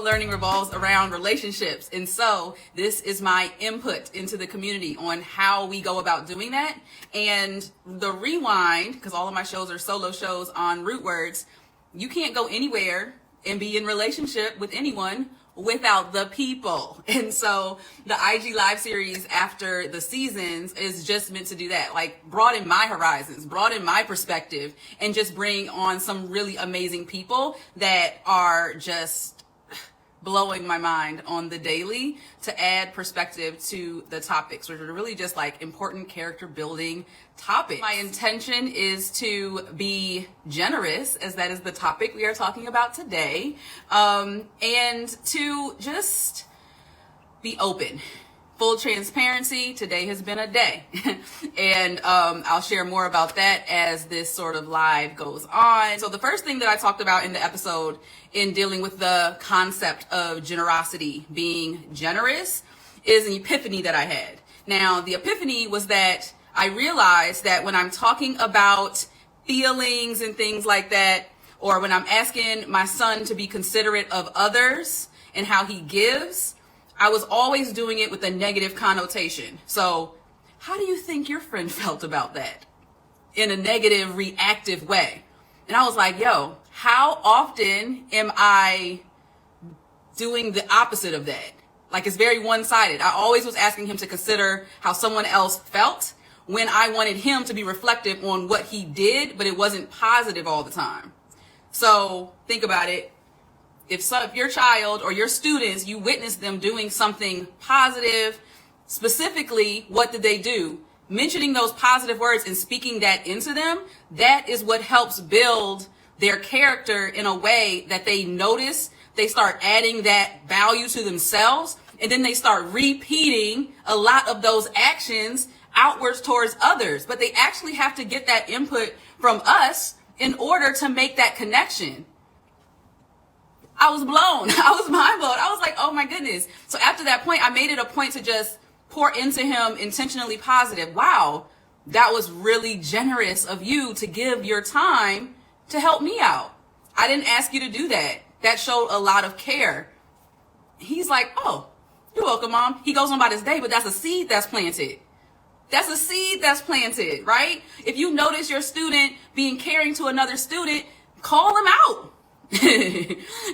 learning revolves around relationships. And so this is my input into the community on how we go about doing that. And the Rewind, because all of my shows are solo shows on Rootwords, you can't go anywhere and be in relationship with anyone without the people. And so the IG live series after the seasons is just meant to do that, like broaden my horizons, broaden my perspective, and just bring on some really amazing people that are just blowing my mind on the daily to add perspective to the topics, which are really just like important character building topics. My intention is to be generous, as that is the topic we are talking about today, and to just be open. Full transparency, today has been a day. And I'll share more about that as this sort of live goes on. So the first thing that I talked about in the episode in dealing with the concept of generosity, being generous, is an epiphany that I had. Now, the epiphany was that I realized that when I'm talking about feelings and things like that, or when I'm asking my son to be considerate of others and how he gives, I was always doing it with a negative connotation. So how do you think your friend felt about that? In a negative, reactive way. And I was like, yo, how often am I doing the opposite of that? Like, it's very one-sided. I always was asking him to consider how someone else felt when I wanted him to be reflective on what he did, but it wasn't positive all the time. So think about it. If your child or your students, you witness them doing something positive, specifically, what did they do? Mentioning those positive words and speaking that into them, that is what helps build their character in a way that they notice, they start adding that value to themselves, and then they start repeating a lot of those actions outwards towards others. But they actually have to get that input from us in order to make that connection. I was blown. I was mind blown. I was like, oh my goodness. So after that point, I made it a point to just pour into him intentionally positive. Wow, that was really generous of you to give your time to help me out. I didn't ask you to do that. That showed a lot of care. He's like, oh, you're welcome, Mom. He goes on about his day, but that's a seed that's planted. That's a seed that's planted, right? If you notice your student being caring to another student, call them out.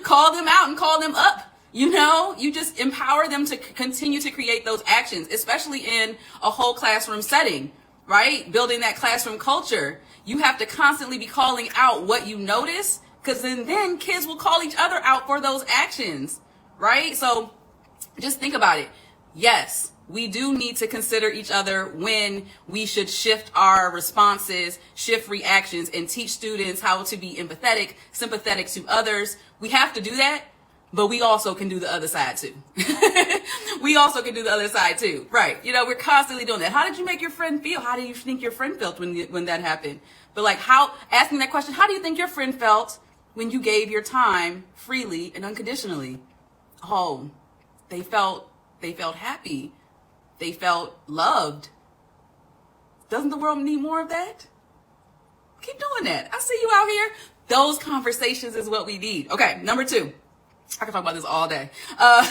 Call them out and call them up. You know, you just empower them to continue to create those actions, especially in a whole classroom setting, right? Building that classroom culture. You have to constantly be calling out what you notice, because then kids will call each other out for those actions, right? So just think about it. Yes, we do need to consider each other when we should shift our responses, shift reactions, and teach students how to be empathetic, sympathetic to others. We have to do that, but we also can do the other side too. We also can do the other side too, right? You know, we're constantly doing that. How did you make your friend feel? How do you think your friend felt when that happened? But like, asking that question, how do you think your friend felt when you gave your time freely and unconditionally? Oh, they felt happy. They felt loved. Doesn't the world need more of that? Keep doing that. I see you out here. Those conversations is what we need. Okay, number 2. I can talk about this all day.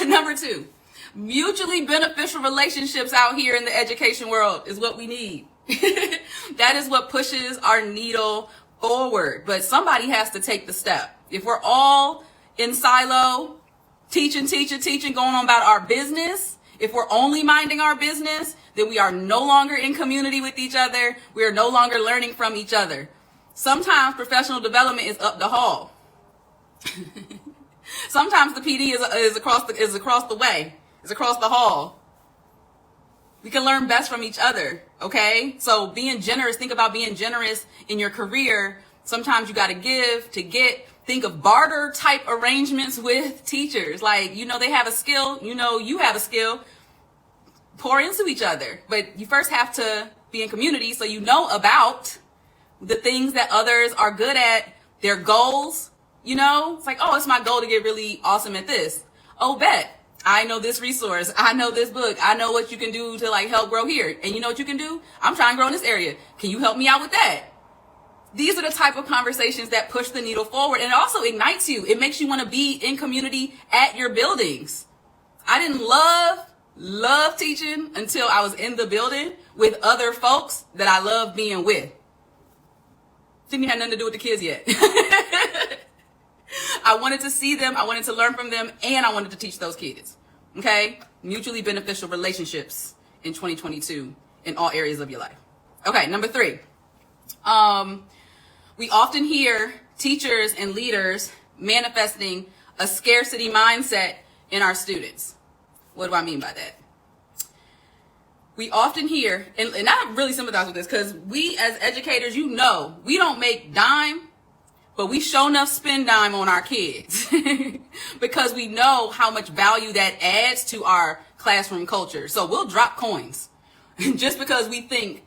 Number 2, mutually beneficial relationships out here in the education world is what we need. That is what pushes our needle forward. But somebody has to take the step. If we're all in silo, teaching, going on about our business, if we're only minding our business, then we are no longer in community with each other. We are no longer learning from each other. Sometimes professional development is up the hall. Sometimes the PD is across the way, is across the hall. We can learn best from each other, okay? So being generous, think about being generous in your career. Sometimes you got to give to get. Think of barter type arrangements with teachers. Like, you know, they have a skill, you know, you have a skill. Pour into each other. But you first have to be in community so you know about the things that others are good at, their goals. You know, it's like, oh, it's my goal to get really awesome at this. Oh, bet. I know this resource. I know this book. I know what you can do to like help grow here. And you know what you can do? I'm trying to grow in this area. Can you help me out with that? these are the type of conversations that push the needle forward, and it also ignites you. It makes you want to be in community at your buildings. I didn't love teaching until I was in the building with other folks that I love being with. Didn't have nothing to do with the kids yet. I wanted to see them, I wanted to learn from them, and I wanted to teach those kids. Okay? Mutually beneficial relationships in 2022 in all areas of your life. Okay, number 3. We often hear teachers and leaders manifesting a scarcity mindset in our students. What do I mean by that? We often hear, and I really sympathize with this, because we as educators, we don't make dime, but we sure enough spend dime on our kids because we know how much value that adds to our classroom culture. So we'll drop coins just because we think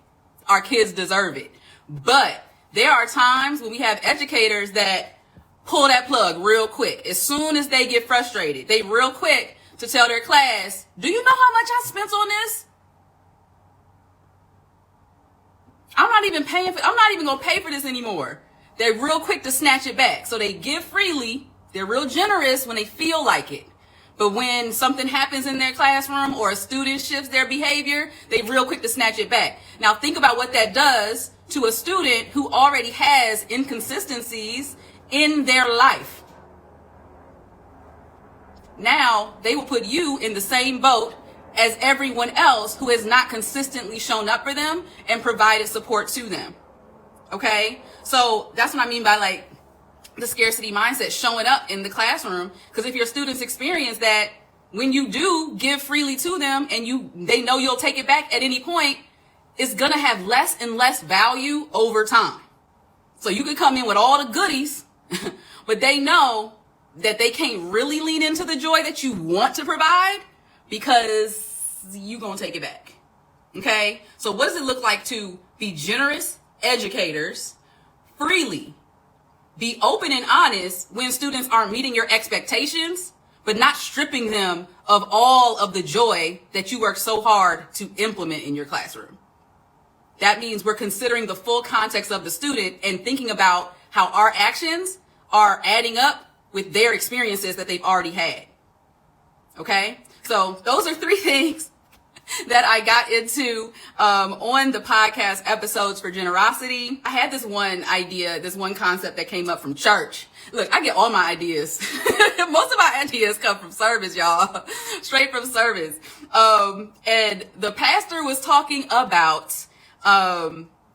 our kids deserve it. But there are times when we have educators that pull that plug real quick. As soon as they get frustrated, they real quick to tell their class, do you know how much I spent on this? I'm not even going to pay for this anymore. They're real quick to snatch it back. So they give freely. They're real generous when they feel like it. But when something happens in their classroom or a student shifts their behavior, they're real quick to snatch it back. Now think about what that does to a student who already has inconsistencies in their life. Now they will put you in the same boat as everyone else who has not consistently shown up for them and provided support to them. Okay? So that's what I mean by like the scarcity mindset showing up in the classroom. Because if your students experience that when you do give freely to them and they know you'll take it back at any point, it's going to have less and less value over time. So you can come in with all the goodies, but they know that they can't really lean into the joy that you want to provide because you're going to take it back. Okay? So what does it look like to be generous educators freely? Be open and honest when students aren't meeting your expectations, but not stripping them of all of the joy that you work so hard to implement in your classroom. That means we're considering the full context of the student and thinking about how our actions are adding up with their experiences that they've already had. Okay? So those are 3 things that I got into on the podcast episodes for generosity. I had this one idea, this one concept that came up from church. Look, I get all my ideas. Most of my ideas come from service, y'all. Straight from service. And the pastor was talking about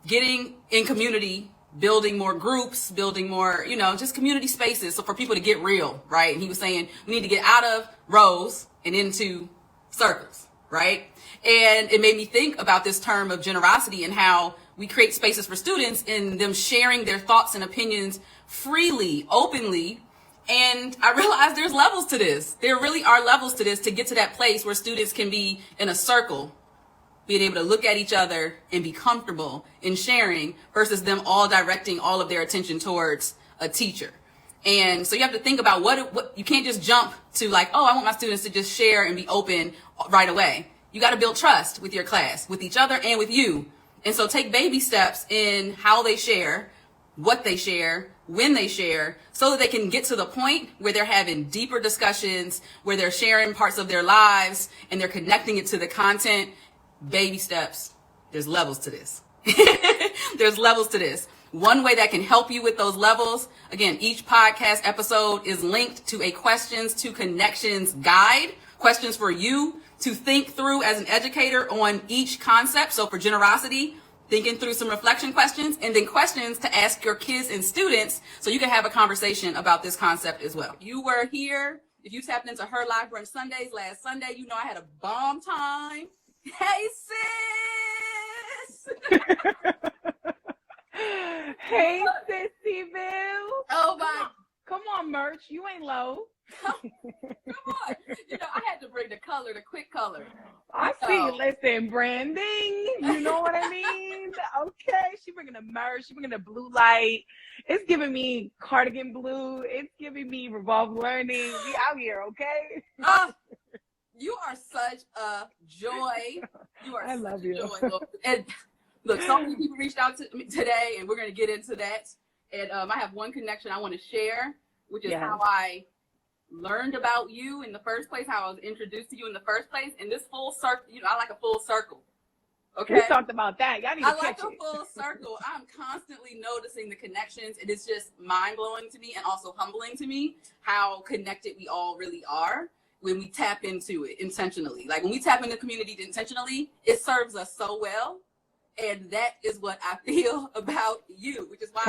getting in community, building more groups, building more, just community spaces. So for people to get real, right? And he was saying we need to get out of rows and into circles, right? And it made me think about this term of generosity and how we create spaces for students and them sharing their thoughts and opinions freely, openly. And I realized there's levels to this. There really are levels to this to get to that place where students can be in a circle, being able to look at each other and be comfortable in sharing versus them all directing all of their attention towards a teacher. And so you have to think about what you can't just jump to like, oh, I want my students to just share and be open right away. You got to build trust with your class, with each other and with you. And so take baby steps in how they share, what they share, when they share, so that they can get to the point where they're having deeper discussions, where they're sharing parts of their lives and they're connecting it to the content. Baby steps. There's levels to this. There's levels to this. One way that can help you with those levels, again, each podcast episode is linked to a questions to connections guide, questions for you to think through as an educator on each concept. So for generosity, thinking through some reflection questions, and then questions to ask your kids and students so you can have a conversation about this concept as well. You were here. If you tapped into her live brunch Sundays last Sunday, you know I had a bomb time. Hey, sis! Hey, Sissy Bill. Oh, my. Come on, Merch. You ain't low. Come on. I had to bring the quick color. I see. Listen, branding. You know what I mean? Okay. She bringing the merch. She bringing the blue light. It's giving me cardigan blue. It's giving me Revolve Learning. We out here, okay? You are such a joy. You are I love you. Joy. And Look, so many people reached out to me today, and we're going to get into that. And I have one connection I want to share, which is how I learned about you in the first place, how I was introduced to you in the first place. And this full circle, I like a full circle. Okay. We talked about that. Y'all need to catch it. I like a full circle. I'm constantly noticing the connections. It is just mind-blowing to me and also humbling to me how connected we all really are when we tap into it intentionally. Like when we tap into community intentionally, it serves us so well. And that is what I feel about you, which is why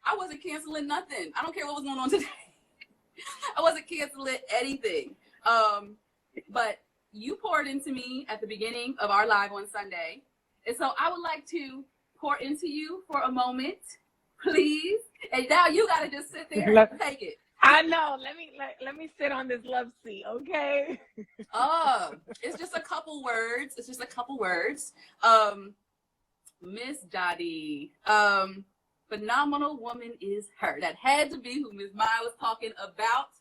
I wasn't canceling nothing. I don't care what was going on today. I wasn't canceling anything. But you poured into me at the beginning of our live on Sunday. And so I would like to pour into you for a moment, please. And now you got to just sit there and take it. I know. Let me sit on this love seat, okay? It's just a couple words. Miss Dottie, phenomenal woman is her. That had to be who Miss Maya was talking about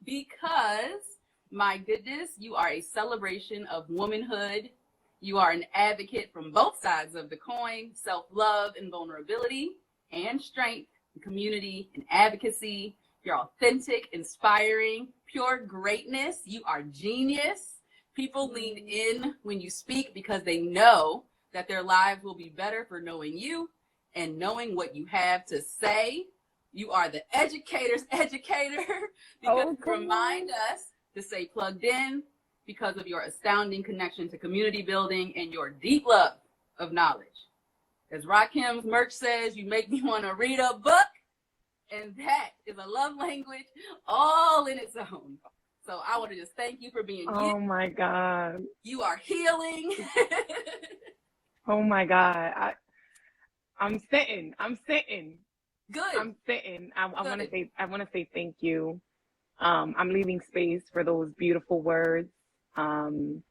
because, my goodness, you are a celebration of womanhood. You are an advocate from both sides of the coin, self-love and vulnerability and strength, and community and advocacy. You're authentic, inspiring, pure greatness. You are genius. People lean in when you speak because they know that their lives will be better for knowing you and knowing what you have to say. You are the educator's educator because you remind us to stay plugged in because of your astounding connection to community building and your deep love of knowledge. As Rakim's merch says, you make me want to read a book, and that is a love language all in its own. So I want to just thank you for being you. Oh my God. You are healing. Oh my God. I'm sitting. Good. I'm sitting. I want to say thank you. I'm leaving space for those beautiful words. I'm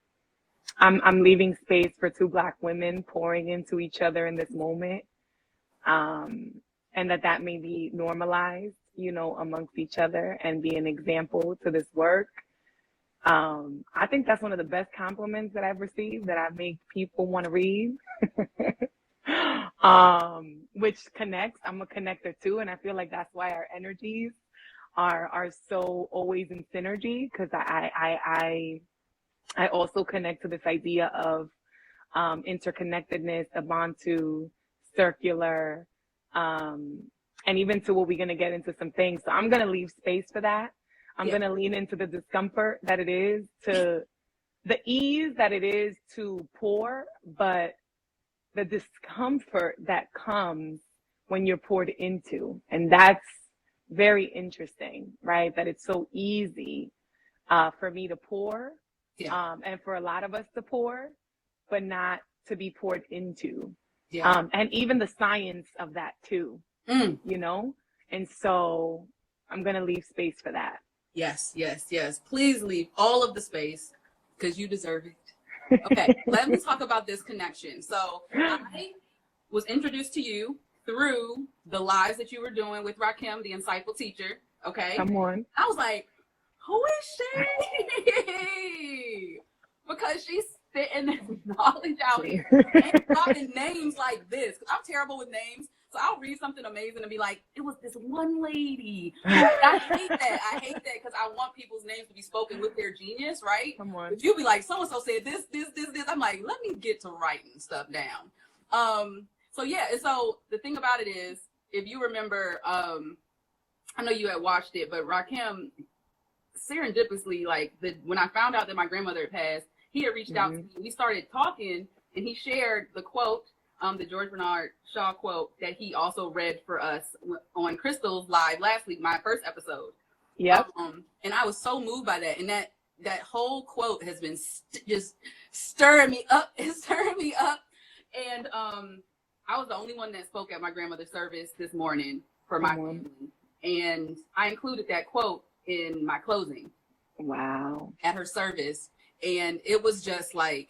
leaving space for two Black women pouring into each other in this moment. And that may be normalized, amongst each other and be an example to this work. I think that's one of the best compliments that I've received, that I make people want to read, which connects. I'm a connector too. And I feel like that's why our energies are so always in synergy, because I also connect to this idea of interconnectedness, Ubuntu, circular, and even to what we're going to get into some things. So I'm going to leave space for that. I'm going to lean into the discomfort that it is to the ease that it is to pour, but the discomfort that comes when you're poured into. And that's very interesting, right? That it's so easy for me to pour and for a lot of us to pour, but not to be poured into. And even the science of that too, And so I'm going to leave space for that. Yes. Please leave all of the space because you deserve it. Okay, let me talk about this connection. So I was introduced to you through the lives that you were doing with Rakim, the insightful teacher. Okay. Come on. I was like, who is she? Because she's spitting this knowledge out here and dropping names like this. I'm terrible with names. So I'll read something amazing and be like, it was this one lady. I hate that because I want people's names to be spoken with their genius, right? Come on. But you'll be like, so-and-so said this. I'm like, let me get to writing stuff down. And so the thing about it is, if you remember, I know you had watched it, but Rakim, serendipitously, when I found out that my grandmother had passed, he had reached out to me. We started talking, and he shared the quote, the George Bernard Shaw quote that he also read for us on Crystal's live last week, my first episode. Yep. And I was so moved by that. And that whole quote has been just stirring me up. It's stirring me up. And I was the only one that spoke at my grandmother's service this morning for my family. And I included that quote in my closing. Wow. At her service. And it was just like,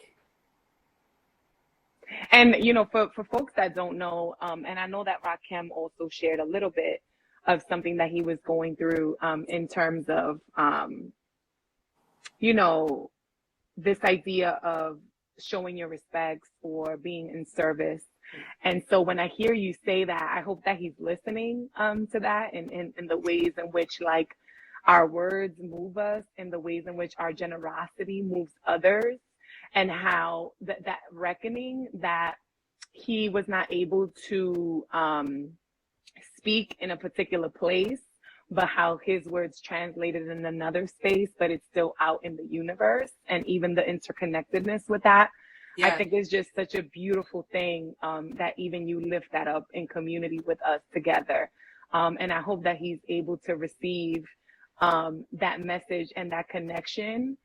and, for folks that don't know, and I know that Rakim also shared a little bit of something that he was going through in terms of, this idea of showing your respects or being in service. And so when I hear you say that, I hope that he's listening to that, and in the ways in which like our words move us, in the ways in which our generosity moves others, and how that reckoning that he was not able to speak in a particular place, but how his words translated in another space, but it's still out in the universe, and even the interconnectedness with that. Yeah. I think it's just such a beautiful thing that even you lift that up in community with us together. And I hope that he's able to receive that message and that connection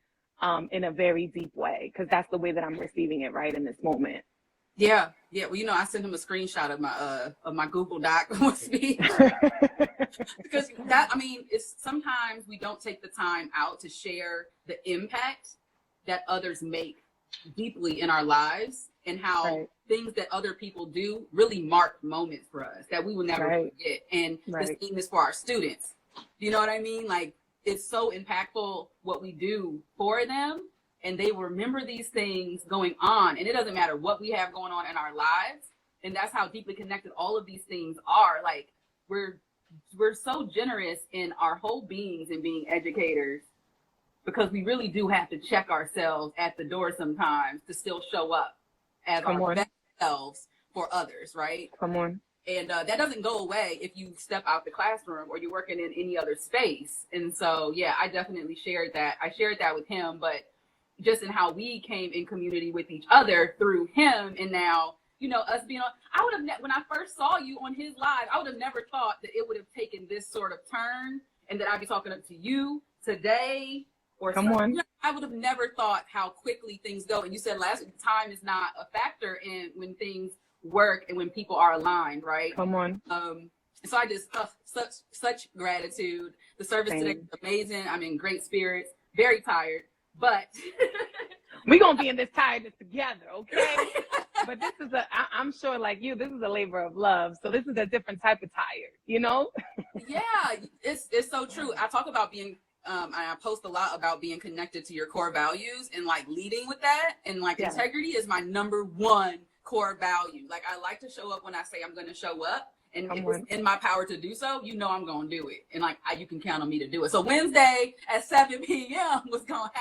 in a very deep way, because that's the way that I'm receiving it right in this moment. Yeah. Well, you know, I sent him a screenshot of my Google Doc speech. Because that, I mean, it's sometimes we don't take the time out to share the impact that others make deeply in our lives, and how things that other people do really mark moments for us that we will never forget. And the same is for our students. You know what I mean? Like, it's so impactful what we do for them, and they will remember these things going on. And it doesn't matter what we have going on in our lives. And that's how deeply connected all of these things are. Like, we're so generous in our whole beings in being educators, because we really do have to check ourselves at the door sometimes to still show up as our best selves for others, right? Come on. And that doesn't go away if you step out the classroom or you're working in any other space. And so, yeah, I definitely shared that. I shared that with him, but just in how we came in community with each other through him. And now, you know, us being on, I would have, when I first saw you on his live, I would have never thought that it would have taken this sort of turn, and that I'd be talking up to you today. Or Come on. I would have never thought how quickly things go. And you said last time is not a factor in when things work and when people are aligned, right? Come on. So I just such gratitude. The service today was amazing. I'm in great spirits, very tired, but we're gonna be in this tiredness together, okay? But this is I'm sure, like you, this is a labor of love. So this is a different type of tired, you know? Yeah, it's so true. I talk about being I post a lot about being connected to your core values and like leading with that, and like integrity is my number one core value. Like, I like to show up when I say I'm going to show up, and if it's in my power to do so, you know, I'm going to do it. And like, you can count on me to do it. So Wednesday at 7 p.m. was going to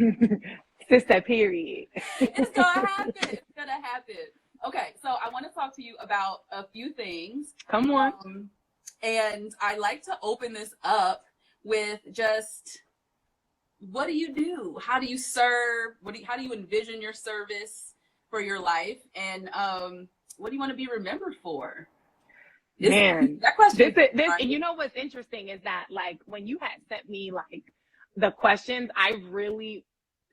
happen. Sister, period. It's going to happen. It's going to happen. Okay. So I want to talk to you about a few things. Come on. And I like to open this up with just, what do you do? How do you serve? How do you envision your service for your life? And what do you want to be remembered for? Man, that question. You know what's interesting is that, like, when you had sent me like the questions, I really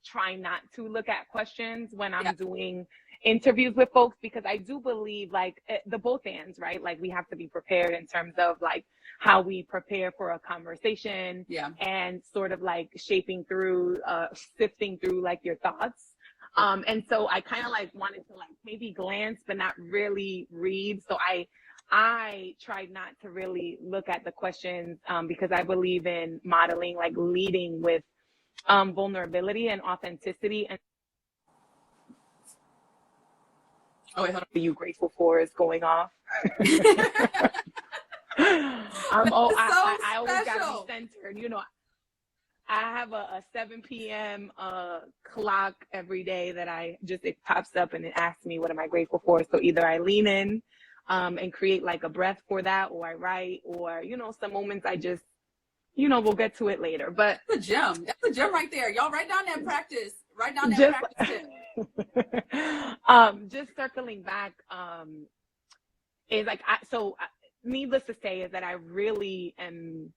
try not to look at questions when I'm doing interviews with folks, because I do believe like the both ends, right? Like, we have to be prepared in terms of like how we prepare for a conversation, and sort of like sifting through like your thoughts. And so I kind of like wanted to like maybe glance, but not really read. So I tried not to really look at the questions, because I believe in modeling, like leading with vulnerability and authenticity. And oh, wait, hold on. What are you grateful for is going off. I always gotta be centered. You know, I have a 7 p.m. Clock every day that it pops up and it asks me, what am I grateful for? So either I lean in and create like a breath for that, or I write, or, you know, some moments I just, you know, we'll get to it later. But that's a gem. That's a gem right there. Y'all write down that practice. Write down that practice. Just circling back, is like, needless to say is that I really am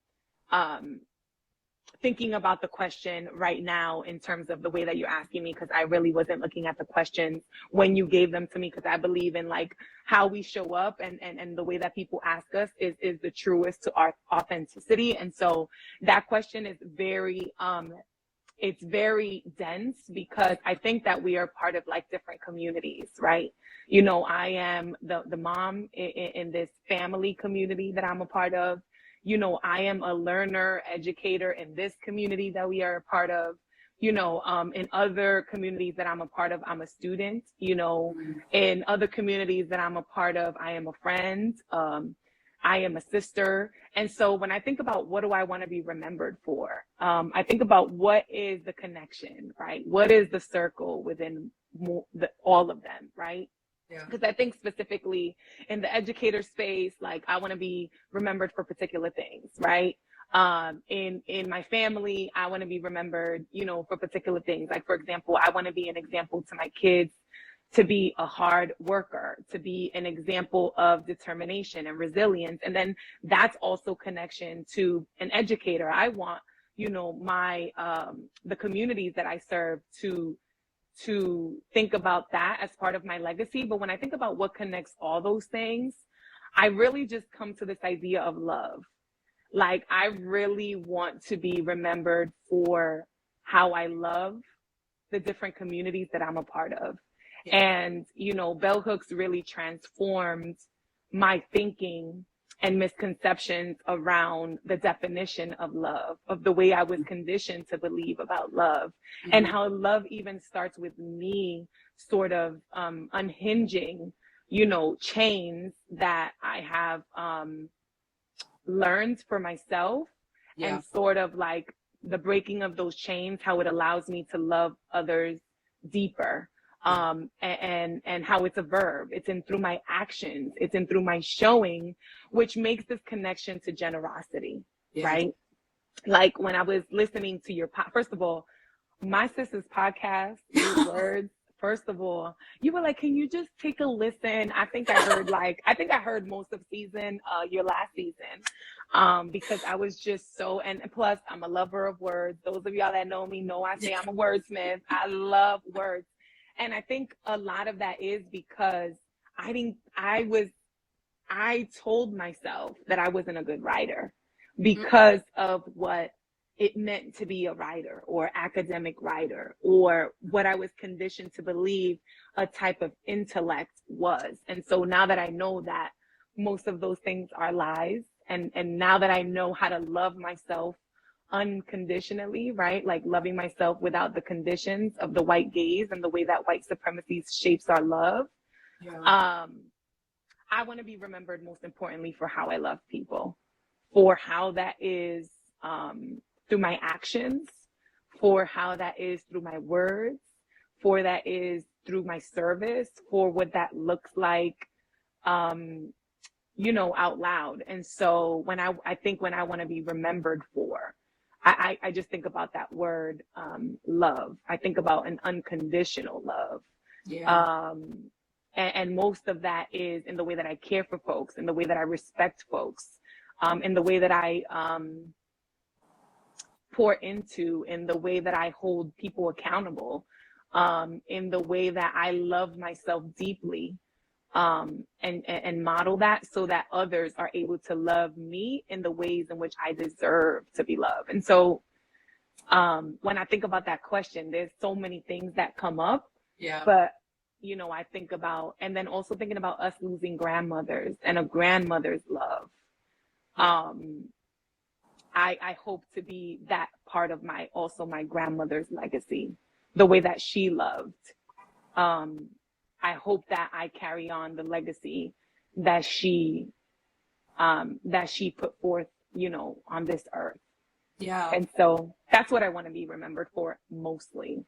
thinking about the question right now in terms of the way that you're asking me, because I really wasn't looking at the questions when you gave them to me, because I believe in like how we show up and the way that people ask us is the truest to our authenticity. And so that question is very it's very dense, because I think that we are part of like different communities, right? You know, I am the mom in this family community that I'm a part of. You know, I am a learner, educator in this community that we are a part of. in other communities that I'm a part of, I'm a student, in other communities that I'm a part of, I am a friend, I am a sister. And so when I think about what do I want to be remembered for, I think about what is the connection, right? What is the circle within all of them, right? Yeah. Because I think specifically in the educator space, like I want to be remembered for particular things, right? In my family, I want to be remembered, for particular things. Like, for example, I want to be an example to my kids to be a hard worker, to be an example of determination and resilience. And then that's also connection to an educator. I want, my, the communities that I serve to think about that as part of my legacy. But when I think about what connects all those things, I really just come to this idea of love. Like, I really want to be remembered for how I love the different communities that I'm a part of. Yeah. And, bell hooks really transformed my thinking and misconceptions around the definition of love, of the way I was conditioned to believe about love, and how love even starts with me sort of unhinging, chains that I have learned for myself, and sort of like the breaking of those chains, how it allows me to love others deeper. And how it's a verb. It's in through my actions. It's in through my showing, which makes this connection to generosity, right? Like when I was listening to your first of all, my sister's podcast, Rootwords. First of all, you were like, can you just take a listen? I think I heard most of your last season, because I was just so, and plus I'm a lover of words. Those of y'all that know me know I say I'm a wordsmith. I love words. And I think a lot of that is because I told myself that I wasn't a good writer because of what it meant to be a writer or academic writer, or what I was conditioned to believe a type of intellect was. And so now that I know that most of those things are lies, and now that I know how to love myself unconditionally, right? Like loving myself without the conditions of the white gaze and the way that white supremacy shapes our love. I want to be remembered most importantly for how I love people, for how that is through my actions, for how that is through my words, for that is through my service, for what that looks like, out loud. And so when I want to be remembered for, I just think about that word, love. I think about an unconditional love. And most of that is in the way that I care for folks, in the way that I respect folks, in the way that I pour into, in the way that I hold people accountable, in the way that I love myself deeply, and model that so that others are able to love me in the ways in which I deserve to be loved. And so when I think about that question, there's so many things that come up. But I think about, and then also thinking about us losing grandmothers and a grandmother's love. I hope to be that part of my grandmother's legacy, the way that she loved. I hope that I carry on the legacy that she put forth, on this earth. And so that's what I want to be remembered for mostly.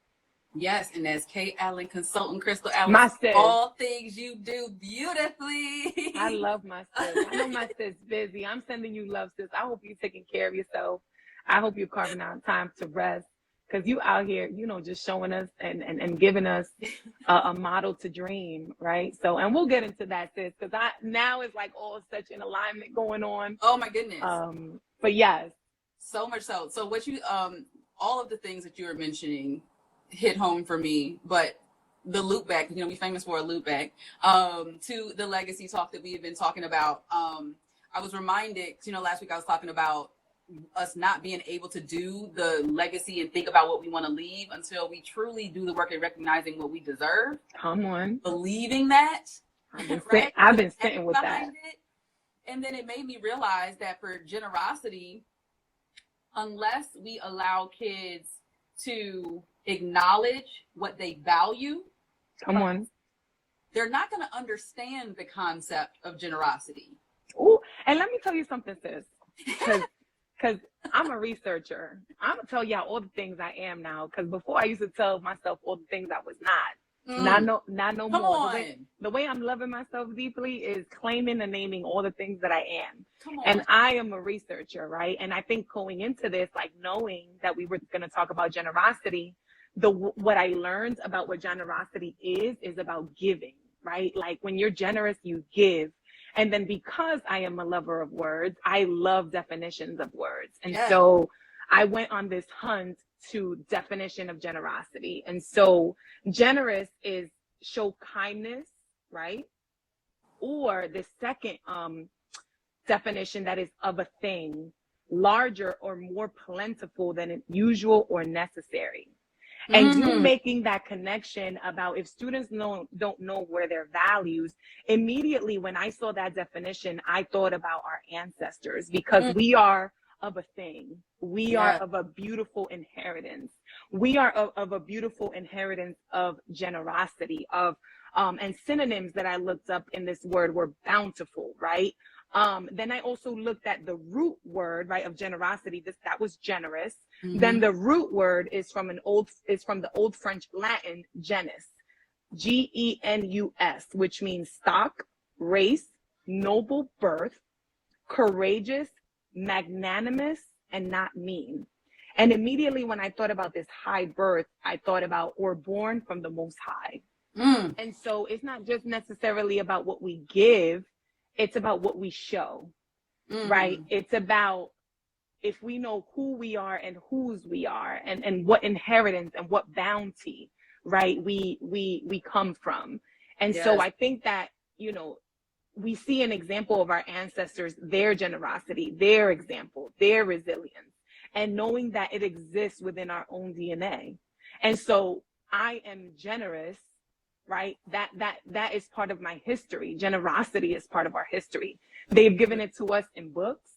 Yes, and as Kate Allen, consultant Crystal Allen, all things you do beautifully. I love my sis. I know my sis busy. I'm sending you love, sis. I hope you're taking care of yourself. I hope you're carving out time to rest, because you out here, just showing us and giving us a model to dream, right? So, and we'll get into that, sis, because now it's like all such an alignment going on. Oh my goodness. But yes. So much so. So what you, all of the things that you were mentioning hit home for me, but the loop back, we famous for a loop back, to the legacy talk that we have been talking about. I was reminded, last week I was talking about us not being able to do the legacy and think about what we want to leave until we truly do the work and recognizing what we deserve. Come on. Believing that. I've been sitting with that. And then it made me realize that for generosity, unless we allow kids to acknowledge what they value, Come on. they're not going to understand the concept of generosity. Oh, and let me tell you something, sis. Because I'm a researcher. I'm going to tell y'all all the things I am now. Because before I used to tell myself all the things I was not. Not no Come more. on. The way I'm loving myself deeply is claiming and naming all the things that I am. Come on. And I am a researcher, right? And I think going into this, like knowing that we were going to talk about generosity, what I learned about what generosity is about giving, right? Like when you're generous, you give. And then because I am a lover of words, I love definitions of words. And so I went on this hunt to definition of generosity. And so generous is show kindness, right? Or the second definition, that is of a thing, larger or more plentiful than usual or necessary. And you making that connection about if students don't know where their values, immediately when I saw that definition, I thought about our ancestors, because we are of a thing. We are of a beautiful inheritance. We are of a beautiful inheritance of generosity, of and synonyms that I looked up in this word were bountiful, right? Then I also looked at the root word, right, of generosity. That was generous. Then the root word is from the old French Latin genus, genus, which means stock, race, noble birth, courageous, magnanimous, and not mean. And immediately when I thought about this high birth, I thought about or born from the Most High. And so it's not just necessarily about what we give, it's about what we show, right? It's about if we know who we are and whose we are, and what inheritance and what bounty, right, we come from. And so I think that, you know, we see an example of our ancestors, their generosity, their example, their resilience, and knowing that it exists within our own DNA. And so I am generous, right? That is part of my history. Generosity is part of our history. They've given it to us in books.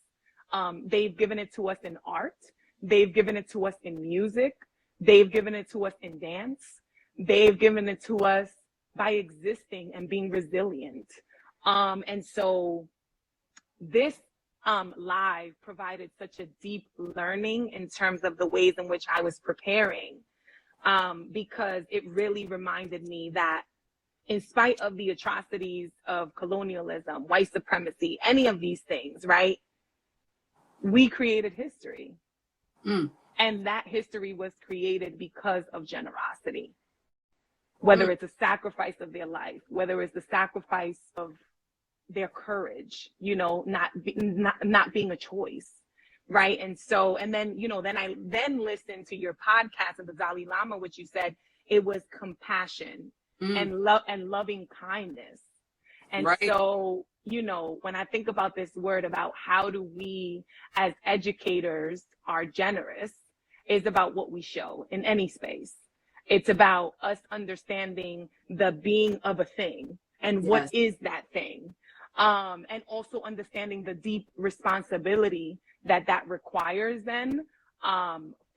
They've given it to us in art. They've given it to us in music. They've given it to us in dance. They've given it to us by existing and being resilient. And so this live provided such a deep learning in terms of the ways in which I was preparing, because it really reminded me that in spite of the atrocities of colonialism, white supremacy, any of these things, right, we created history. And that history was created because of generosity. Whether it's a sacrifice of their life, whether it's the sacrifice of their courage, you know, not being a choice, right? And so, and then, you know, then I listened to your podcast of the Dalai Lama, which you said it was compassion and love and loving kindness. And so, you know, when I think about this word about how do we as educators are generous, is about what we show in any space. It's about us understanding the being of a thing and what is that thing. And also understanding the deep responsibility that requires then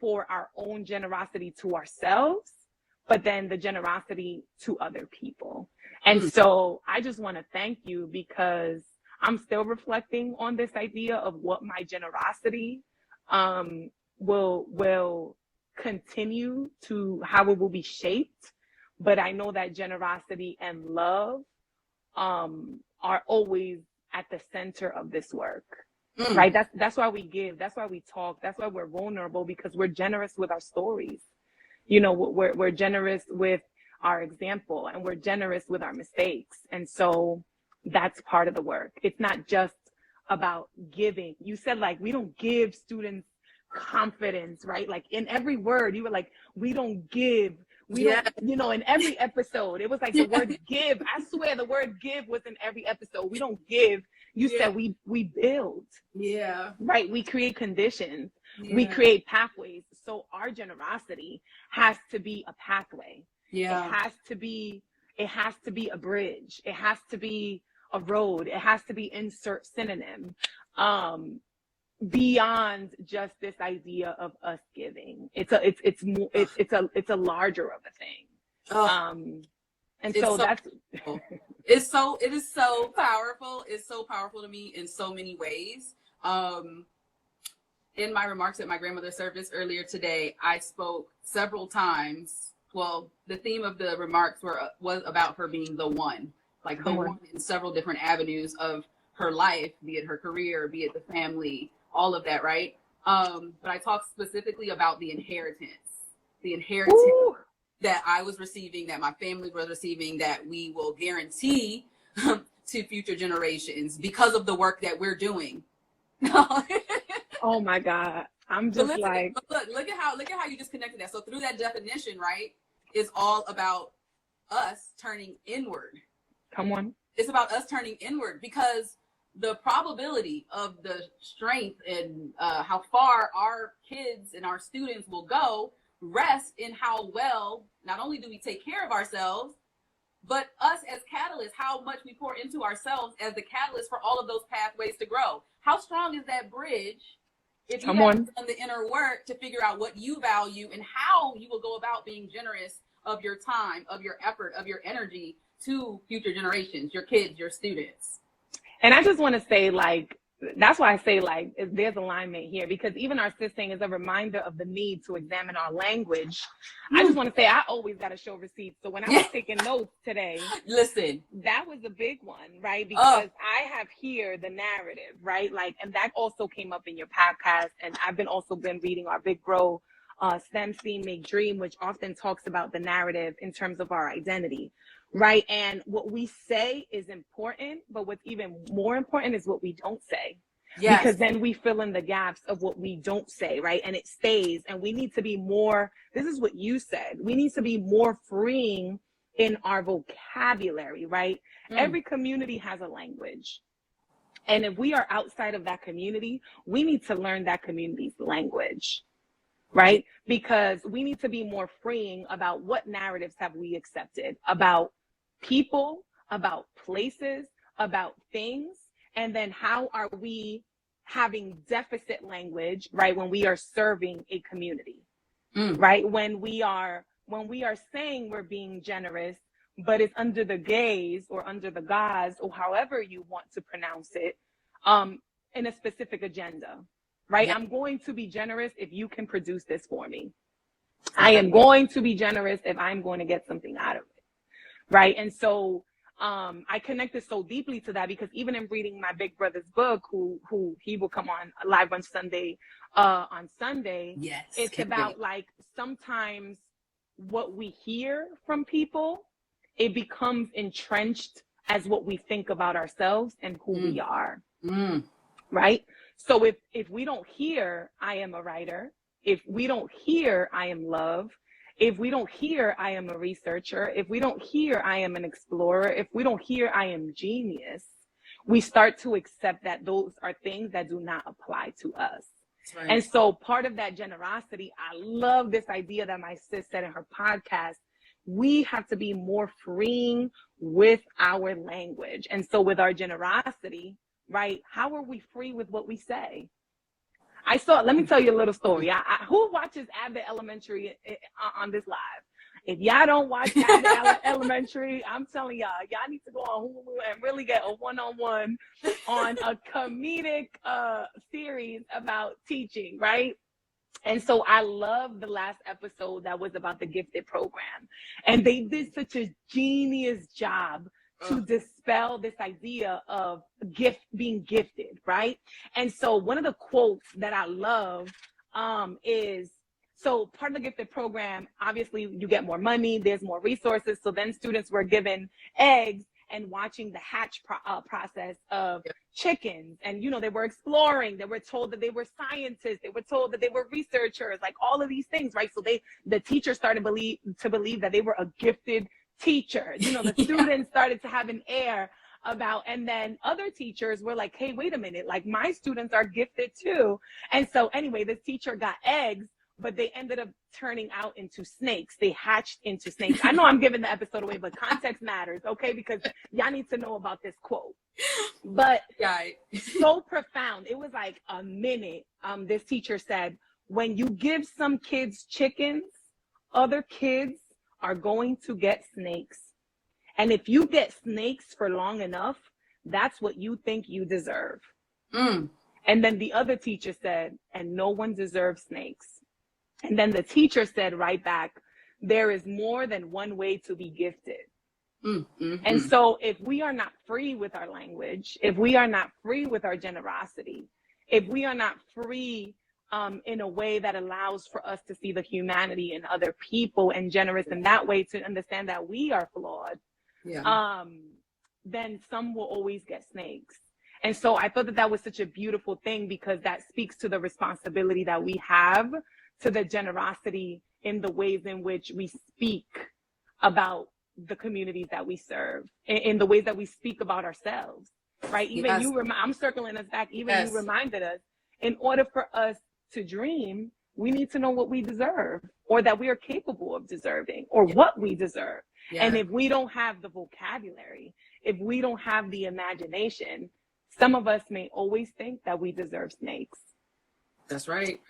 for our own generosity to ourselves, but then the generosity to other people. And so I just want to thank you, because I'm still reflecting on this idea of what my generosity will continue to, how it will be shaped. But I know that generosity and love are always at the center of this work, right? That's why we give. That's why we talk. That's why we're vulnerable, because we're generous with our stories. You know, we're generous with our example, and we're generous with our mistakes. And so that's part of the work. It's not just about giving. You said, like, we don't give students confidence, right? Like in every word, you were like, we don't give. We don't, you know, in every episode, it was like the word give. I swear the word give was in every episode. We don't give. You said we build. Right. We create conditions. We create pathways. So our generosity has to be a pathway. It has to be a bridge. It has to be a road. It has to be insert synonym. beyond just this idea of us giving. It's a larger of a thing. And so that's it is so powerful. It's so powerful to me in so many ways. In my remarks at my grandmother's service earlier today, I spoke several times. Well, the theme of the remarks was about her being the one, like the one in several different avenues of her life, be it her career, be it the family, all of that, right? But I talked specifically about the inheritance Ooh. that I was receiving, that my family was receiving, that we will guarantee to future generations because of the work that we're doing. Oh my God. I'm just look at how you just connected that. So through that definition, right, is all about us turning inward. Come on. It's about us turning inward, because the probability of the strength and how far our kids and our students will go rest in how well, not only do we take care of ourselves, but us as catalysts, how much we pour into ourselves as the catalyst for all of those pathways to grow. How strong is that bridge if you haven't done the inner work to figure out what you value and how you will go about being generous of your time, of your effort, of your energy to future generations, your kids, your students. And I just want to say, like, that's why I say, like, there's alignment here, because even our sisting is a reminder of the need to examine our language. I just want to say, I always got to show receipts. So when I was taking notes today, listen, that was a big one, right? Because I have here the narrative, right? Like, and that also came up in your podcast. And I've also been reading our Big Bro, STEM, Theme, Make, Dream, which often talks about the narrative in terms of our identity. Right. And what we say is important, but what's even more important is what we don't say. Yes. Because then we fill in the gaps of what we don't say. Right. And it stays. And we need to be more. This is what you said. We need to be more freeing in our vocabulary. Right. Every community has a language. And if we are outside of that community, we need to learn that community's language. Right. Because we need to be more freeing about what narratives have we accepted about people, about places, about things, and then how are we having deficit language, right, when we are serving a community, right? When we are saying we're being generous, but it's under the gaze or under the guise or however you want to pronounce it, in a specific agenda, right? Yep. I'm going to be generous if you can produce this for me. I am going to be generous if I'm going to get something out of it. Right. And so I connected so deeply to that, because even in reading my big brother's book, who he will come on live on Sunday, yes, it's about like sometimes what we hear from people, it becomes entrenched as what we think about ourselves and who we are. Right. So if we don't hear, I am a writer. If we don't hear, I am love. If we don't hear, I am a researcher. If we don't hear, I am an explorer. If we don't hear, I am genius. We start to accept that those are things that do not apply to us. Right. And so part of that generosity, I love this idea that my sis said in her podcast, we have to be more freeing with our language. And so with our generosity, right, how are we free with what we say? Let me tell you a little story. Who watches Abbott Elementary on this live? If y'all don't watch Abbott Elementary, I'm telling y'all need to go on Hulu and really get a one-on-one on a comedic series about teaching, right? And so I love the last episode that was about the gifted program. And they did such a genius job to dispel this idea of being gifted, right? And so one of the quotes that I love is, so part of the gifted program, obviously you get more money, there's more resources. So then students were given eggs and watching the hatch process of chickens. And, you know, they were exploring, they were told that they were scientists, they were told that they were researchers, like all of these things, right? So the teacher started to believe that they were a gifted teacher. You know, the students started to have an air about, and then other teachers were like, hey, wait a minute, like my students are gifted too. And so anyway, this teacher got eggs, but they ended up turning out into snakes. They hatched into snakes. I know I'm giving the episode away, but context matters, okay? Because y'all need to know about this quote. But Right. so profound. It was like a minute. This teacher said, when you give some kids chickens, other kids are going to get snakes. And if you get snakes for long enough, that's what you think you deserve. And then the other teacher said, and no one deserves snakes. And then the teacher said right back, there is more than one way to be gifted. And so if we are not free with our language, if we are not free with our generosity, if we are not free in a way that allows for us to see the humanity in other people and generous in that way, to understand that we are flawed, then some will always get snakes. And so I thought that that was such a beautiful thing, because that speaks to the responsibility that we have to the generosity in the ways in which we speak about the communities that we serve, in the ways that we speak about ourselves, right? Even I'm circling us back, you reminded us, in order for us to dream, we need to know what we deserve, or that we are capable of deserving, or what we deserve. And if we don't have the vocabulary, if we don't have the imagination, some of us may always think that we deserve snakes. That's right.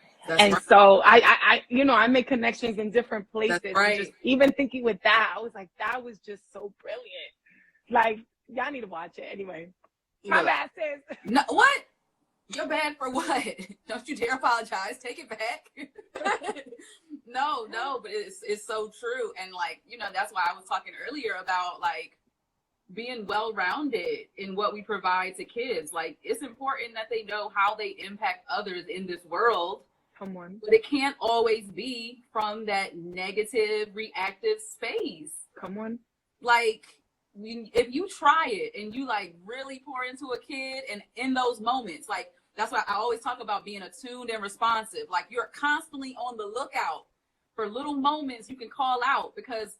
So I make connections in different places. That's right. Just even thinking with that, I was like, that was just so brilliant. Like, y'all need to watch it anyway. My bad, sis. No, what? You're bad for what? Don't you dare apologize. Take it back. No, but it's so true. And like, that's why I was talking earlier about like being well-rounded in what we provide to kids. Like, it's important that they know how they impact others in this world. Come on. But it can't always be from that negative, reactive space. Come on. Like, if you try it and you like really pour into a kid, and in those moments, like, that's why I always talk about being attuned and responsive. Like, you're constantly on the lookout for little moments you can call out, because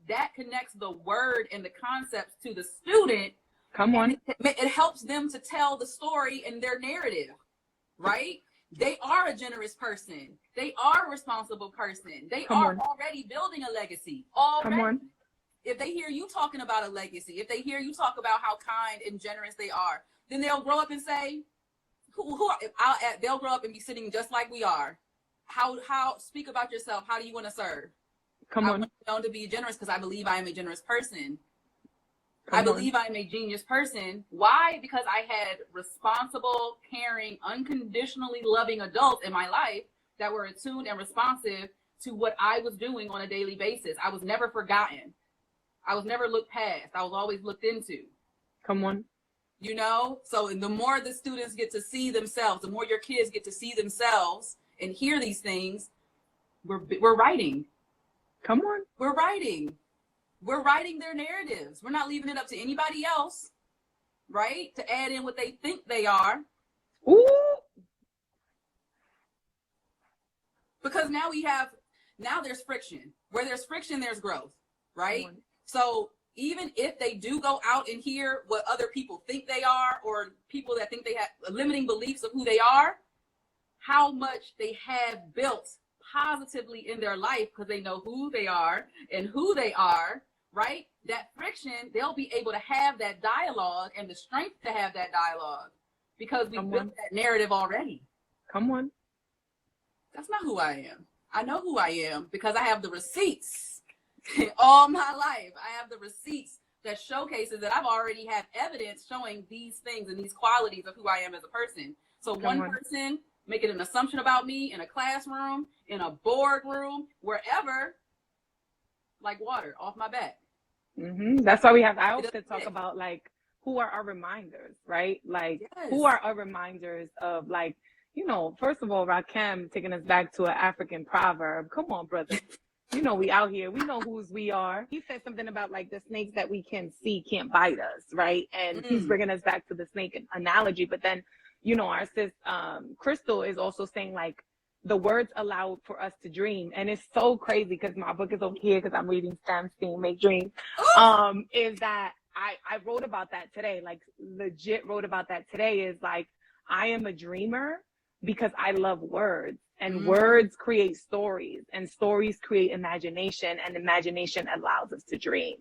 that connects the word and the concepts to the student. Come on. It helps them to tell the story in their narrative, right? They are a generous person. They are a responsible person. They are already building a legacy. Already. Come on. If they hear you talking about a legacy, if they hear you talk about how kind and generous they are, then they'll grow up and say, they'll grow up and be sitting just like we are. How speak about yourself. How do you want to serve? I want to be known to be generous because I believe I am a generous person. I believe I'm a genius person. Why? Because I had responsible, caring, unconditionally loving adults in my life that were attuned and responsive to what I was doing on a daily basis. I was never forgotten. I was never looked past. I was always looked into. Come on. So the more the students get to see themselves, the more your kids get to see themselves and hear these things, we're writing. Come on. We're writing their narratives. We're not leaving it up to anybody else, right? To add in what they think they are. Ooh. Because now there's friction. Where there's friction, there's growth, right? So even if they do go out and hear what other people think they are, or people that think they have limiting beliefs of who they are, how much they have built positively in their life because they know who they are and who they are, right? That friction, they'll be able to have that dialogue and the strength to have that dialogue because we built that narrative already. Come on. That's not who I am. I know who I am because I have the receipts all my life. I have the receipts that showcases that I've already had evidence showing these things and these qualities of who I am as a person. So one person making an assumption about me in a classroom, in a boardroom, wherever, like water off my back. That's why I often talk about like, who are our reminders, right? Like, who are our reminders of, like, first of all, Rakim taking us back to an African proverb. Come on, brother. We out here. We know whose we are. He said something about like the snakes that we can see can't bite us, right? And he's bringing us back to the snake analogy. But then, our sis Crystal is also saying like the words allow for us to dream. And it's so crazy because my book is over here because I'm reading Stan Steen, Make Dreams. Is that I wrote about that today, like legit wrote about that today, is like, I am a dreamer because I love words, and words create stories, and stories create imagination, and imagination allows us to dream.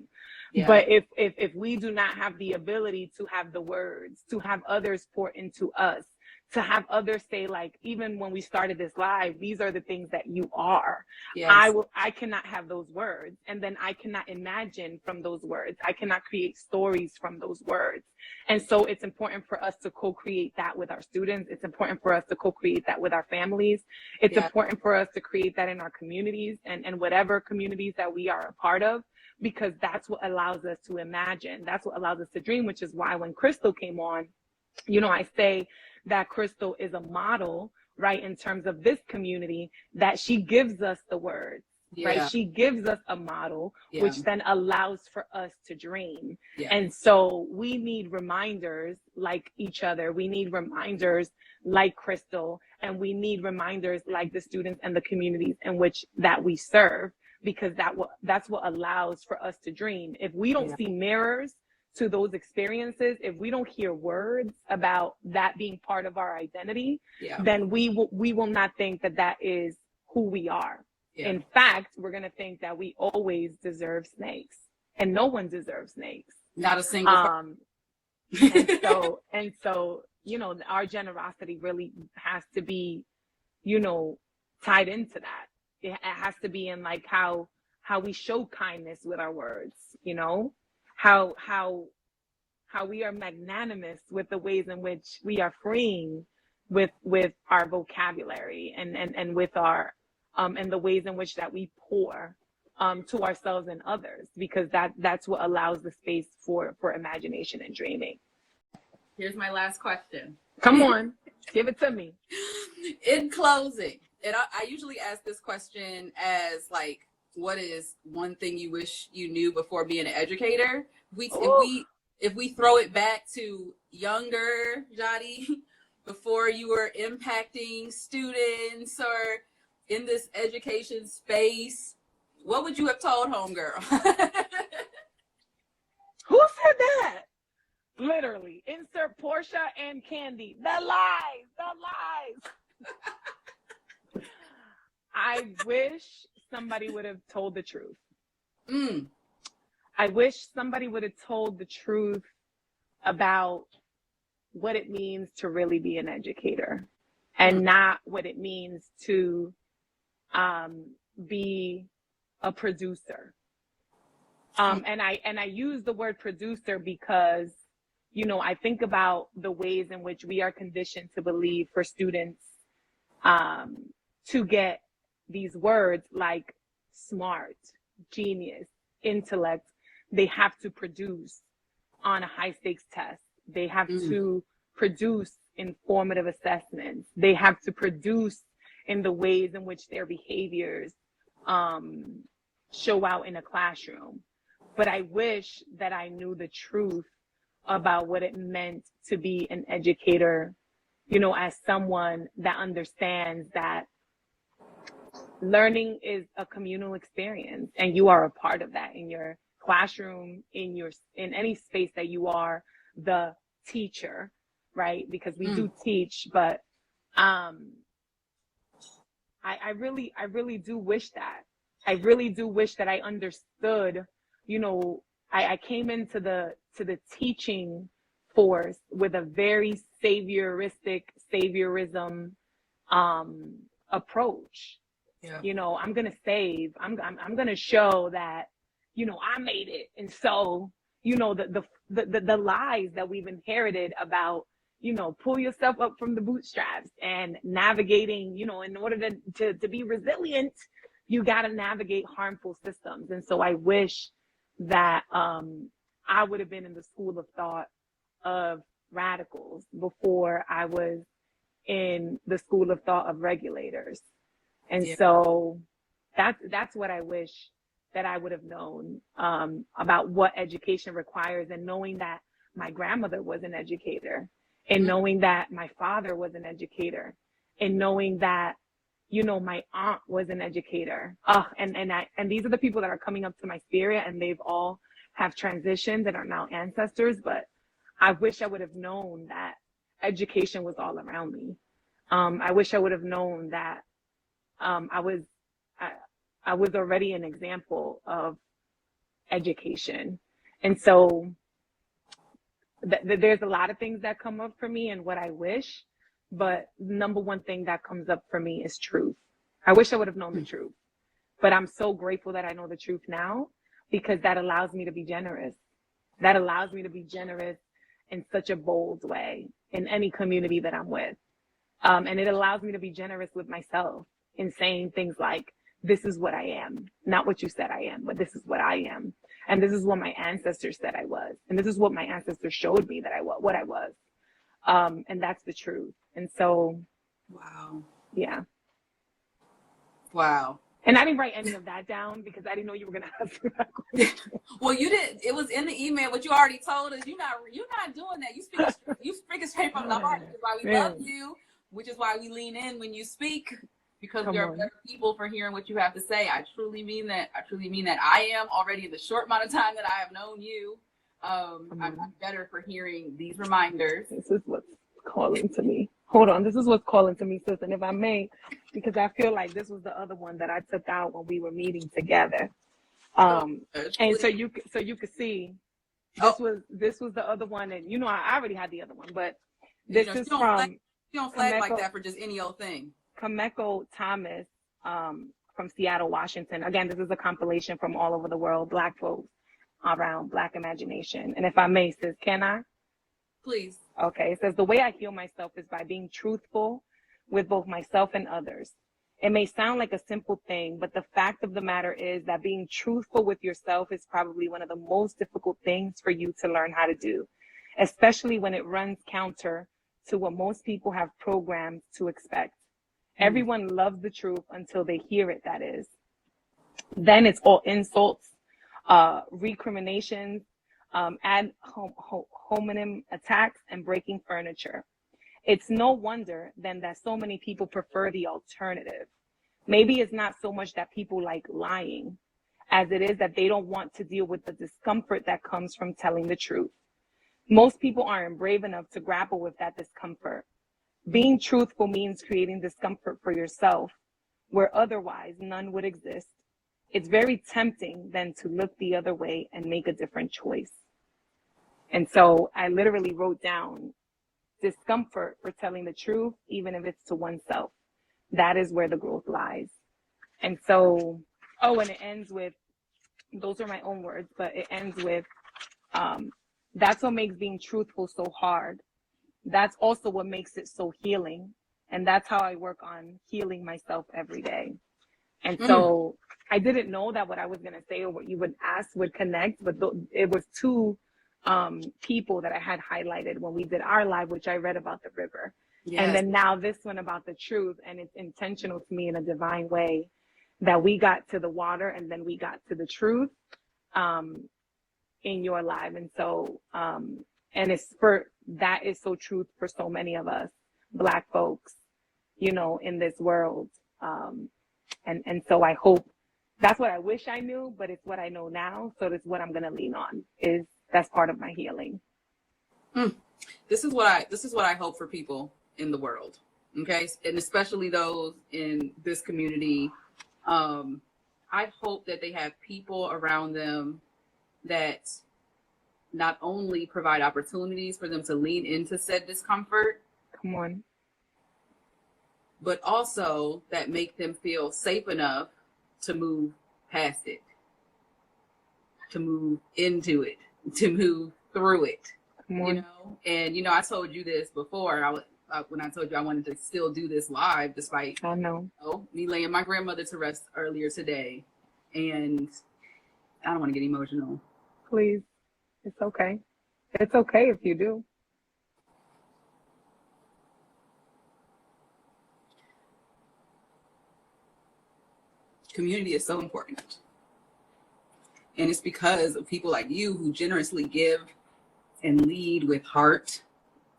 Yeah. But if we do not have the ability to have the words, to have others pour into us, to have others say, like, even when we started this live, these are the things that you are. Yes. I cannot have those words. And then I cannot imagine from those words. I cannot create stories from those words. And so it's important for us to co-create that with our students. It's important for us to co-create that with our families. It's important for us to create that in our communities and whatever communities that we are a part of, because that's what allows us to imagine. That's what allows us to dream, which is why when Crystal came on, you know, I say that Crystal is a model, right, in terms of this community, that she gives us the words, right? She gives us a model, which then allows for us to dream. And so we need reminders like each other. We need reminders like Crystal, and we need reminders like the students and the communities in which that we serve, because that's what allows for us to dream. If we don't see mirrors to those experiences, if we don't hear words about that being part of our identity, then we will not think that that is who we are. In fact, we're going to think that we always deserve snakes, and no one deserves snakes. Not a single. And so, you know, our generosity really has to be, you know, tied into that. It has to be in like how we show kindness with our words, you know, how we are magnanimous with the ways in which we are freeing with our vocabulary and with our and the ways in which that we pour to ourselves and others, because that's what allows the space for imagination and dreaming. Here's my last question. Come on, give it to me. In closing, and I usually ask this question as like, what is one thing you wish you knew before being an educator? If we throw it back to younger Jadi, before you were impacting students or in this education space, what would you have told homegirl? Who said that? Literally, insert Portia and Candy. The lies. I wish somebody would have told the truth. I wish somebody would have told the truth about what it means to really be an educator, and not what it means to be a producer. And I use the word producer because, you know, I think about the ways in which we are conditioned to believe for students to get these words like smart, genius, intellect. They have to produce on a high stakes test. They have to produce informative assessments. They have to produce in the ways in which their behaviors show out in a classroom. But I wish that I knew the truth about what it meant to be an educator, you know, as someone that understands that learning is a communal experience, and you are a part of that in your classroom, in any space that you are the teacher, right? Because we do teach, but I really do wish that. I really do wish that I understood, you know, I came into the teaching force with a very saviorism approach. You know, I'm gonna save. I'm gonna show that, you know, I made it. And so, you know, the lies that we've inherited about, you know, pull yourself up from the bootstraps and navigating, you know, in order to be resilient, you got to navigate harmful systems. And so I wish that I would have been in the school of thought of radicals before I was in the school of thought of regulators. And so that's what I wish that I would have known about what education requires, and knowing that my grandmother was an educator, and knowing that my father was an educator, and knowing that, you know, my aunt was an educator. And these are the people that are coming up to my spirit, and they've all have transitioned and are now ancestors. But I wish I would have known that education was all around me. I wish I would have known that I was already an example of education. And so there's a lot of things that come up for me and what I wish, but number one thing that comes up for me is truth. I wish I would have known the truth, but I'm so grateful that I know the truth now, because that allows me to be generous. That allows me to be generous in such a bold way in any community that I'm with. And it allows me to be generous with myself in saying things like, this is what I am, not what you said I am, but this is what I am. And this is what my ancestors said I was. And this is what my ancestors showed me that what I was. And that's the truth. And so, wow. Yeah. Wow. And I didn't write any of that down because I didn't know you were going to ask me that question. Well, you did. It was in the email, but you already told us you're not doing that. You speak straight from the heart, which is why we love you, which is why we lean in when you speak, because we are better people for hearing what you have to say. I truly mean that. I am already in the short amount of time that I have known you. I'm better for hearing these reminders. This is what's calling to me. Hold on. This is what's calling to me, sis. And if I may, because I feel like this was the other one that I took out when we were meeting together. And so you could see this was the other one. And, I already had the other one, but this is from. You don't flag like that for just any old thing. Kameko Thomas from Seattle, Washington. Again, this is a compilation from all over the world, Black folks around Black imagination. And if I may, sis, can I? Please. Okay, it says, the way I heal myself is by being truthful with both myself and others. It may sound like a simple thing, but the fact of the matter is that being truthful with yourself is probably one of the most difficult things for you to learn how to do, especially when it runs counter to what most people have programmed to expect. Everyone loves the truth until they hear it, that is. Then it's all insults, recriminations, ad hominem attacks, and breaking furniture. It's no wonder then that so many people prefer the alternative. Maybe it's not so much that people like lying as it is that they don't want to deal with the discomfort that comes from telling the truth. Most people aren't brave enough to grapple with that discomfort. Being truthful means creating discomfort for yourself where otherwise none would exist. It's very tempting then to look the other way and make a different choice. And so I literally wrote down discomfort for telling the truth, even if it's to oneself. That is where the growth lies. And so, and it ends with, those are my own words, but it ends with, that's what makes being truthful so hard. That's also what makes it so healing. And that's how I work on healing myself every day. And so I didn't know that what I was going to say or what you would ask would connect, but it was two people that I had highlighted when we did our live, which I read about the river. Yes. And then now this one about the truth. And it's intentional to me in a divine way that we got to the water and then we got to the truth in your live. And so, and that is so truth for so many of us Black folks, in this world. And so I hope that's what I wish I knew, but it's what I know now. So that's what I'm going to lean on that's part of my healing. This is what I hope for people in the world. Okay. And especially those in this community. I hope that they have people around them that not only provide opportunities for them to lean into said discomfort. Come on. But also that make them feel safe enough to move past it, to move into it, to move through it, And, I told you this before. When I told you I wanted to still do this live, despite me laying my grandmother to rest earlier today. And I don't want to get emotional. Please. It's okay. It's okay if you do. Community is so important. And it's because of people like you who generously give and lead with heart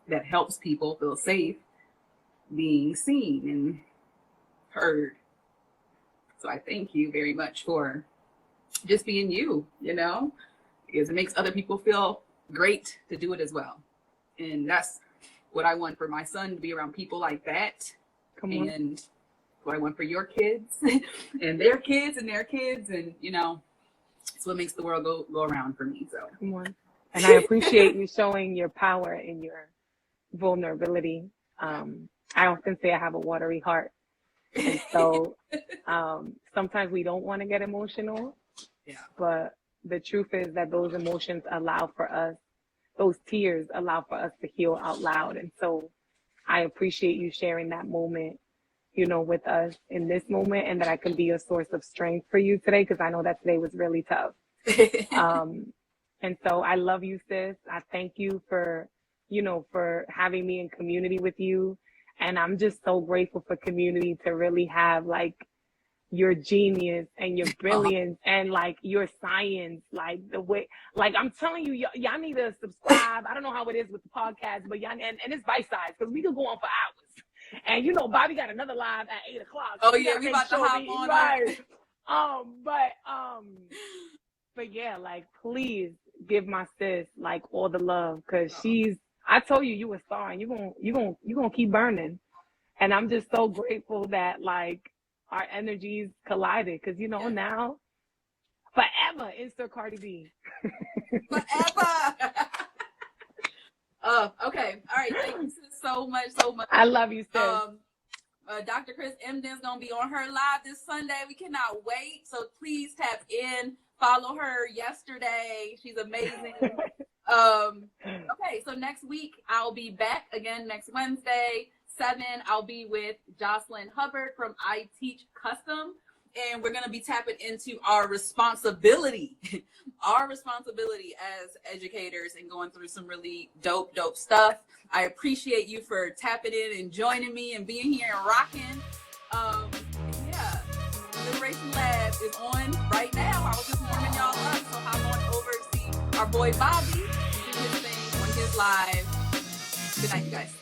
that helps people feel safe being seen and heard. So I thank you very much for just being you, because it makes other people feel great to do it as well. And that's what I want for my son, to be around people like that. And what I want for your kids and their kids and their kids. And, it's what makes the world go around for me. So come on. And I appreciate you showing your power and your vulnerability. I often say I have a watery heart. And so sometimes we don't want to get emotional. yeah. But the truth is that those emotions allow for us, those tears allow for us to heal out loud. And so I appreciate you sharing that moment, you know, with us in this moment, and that I can be a source of strength for you today, because I know that today was really tough. And so I love you, sis. I thank you for, you know, for having me in community with you. And I'm just so grateful for community to really have like your genius and your brilliance and like your science, like the way, like I'm telling you, y'all need to subscribe. I don't know how it is with the podcast, but y'all, and it's bite size, because we could go on for hours. And you know, Bobby got another live at 8 o'clock. Oh yeah, we about to hop on. Right. But yeah, like please give my sis like all the love, because I told you, you a star, and you gonna keep burning. And I'm just so grateful that like our energies collided, because you know now forever insert Cardi B. Forever. Okay. All right. Thank you so much. I love you, sis. Dr. Chris Emden's gonna be on her live this Sunday. We cannot wait. So please tap in, follow her yesterday. She's amazing. Okay, so next week I'll be back again next Wednesday, 7. I'll be with Joscelyn Hubbard from I Teach Custom, and we're going to be tapping into our responsibility as educators, and going through some really dope stuff. I appreciate you for tapping in and joining me and being here and rocking. Yeah, Liberation Lab is on right now. I was just warming y'all up, so hop on over to see our boy Bobby do his thing on his live. Good night, you guys.